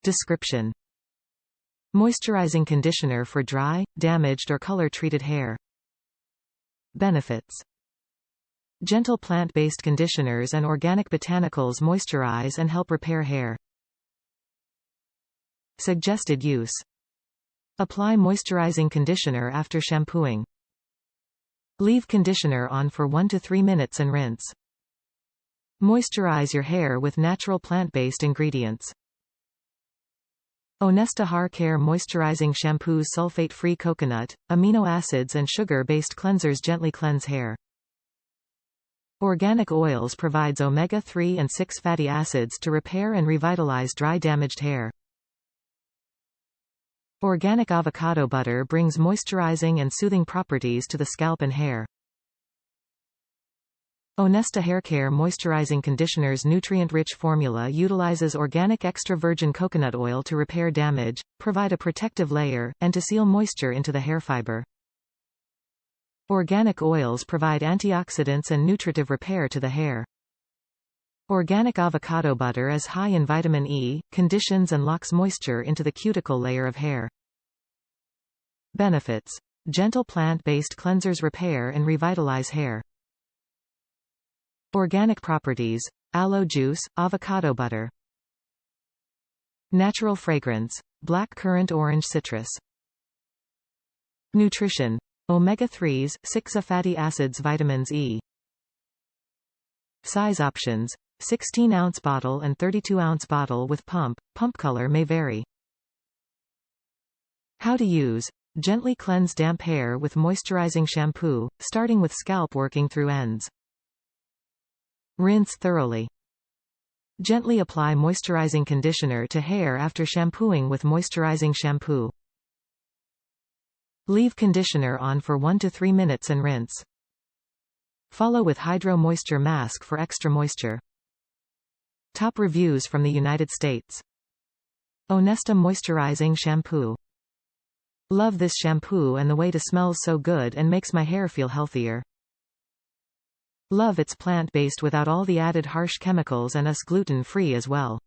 Description: Moisturizing conditioner for dry, damaged or color-treated hair. Benefits: gentle plant-based conditioners and organic botanicals moisturize and help repair hair. Suggested use: apply moisturizing conditioner after shampooing. Leave conditioner on for 1 to 3 minutes and rinse. Moisturize your hair with natural plant-based ingredients. Onesta Hair Care Moisturizing Shampoo's sulfate-free coconut, amino acids and sugar-based cleansers gently cleanse hair. Organic oils provides omega-3 and 6 fatty acids to repair and revitalize dry damaged hair. Organic avocado butter brings moisturizing and soothing properties to the scalp and hair. Onesta Hair Care Moisturizing Conditioner's nutrient-rich formula utilizes organic extra virgin coconut oil to repair damage, provide a protective layer, and to seal moisture into the hair fiber. Organic oils provide antioxidants and nutritive repair to the hair. Organic avocado butter is high in vitamin E, conditions and locks moisture into the cuticle layer of hair. Benefits: gentle plant-based cleansers repair and revitalize hair. Organic properties: aloe juice, avocado butter. Natural fragrance: black currant orange citrus. Nutrition: omega-3s, 6 fatty acids, vitamins E. Size options: 16-ounce bottle and 32-ounce bottle with pump. Pump color may vary. How to use: gently cleanse damp hair with moisturizing shampoo, starting with scalp working through ends. Rinse thoroughly. Gently apply moisturizing conditioner to hair after shampooing with moisturizing shampoo. Leave conditioner on for 1 to 3 minutes and rinse. Follow with Hydro Moisture Mask for extra moisture. Top reviews from the United States. Onesta Moisturizing Shampoo. Love this shampoo and the way it smells so good and makes my hair feel healthier. Love it's plant-based without all the added harsh chemicals and gluten-free as well.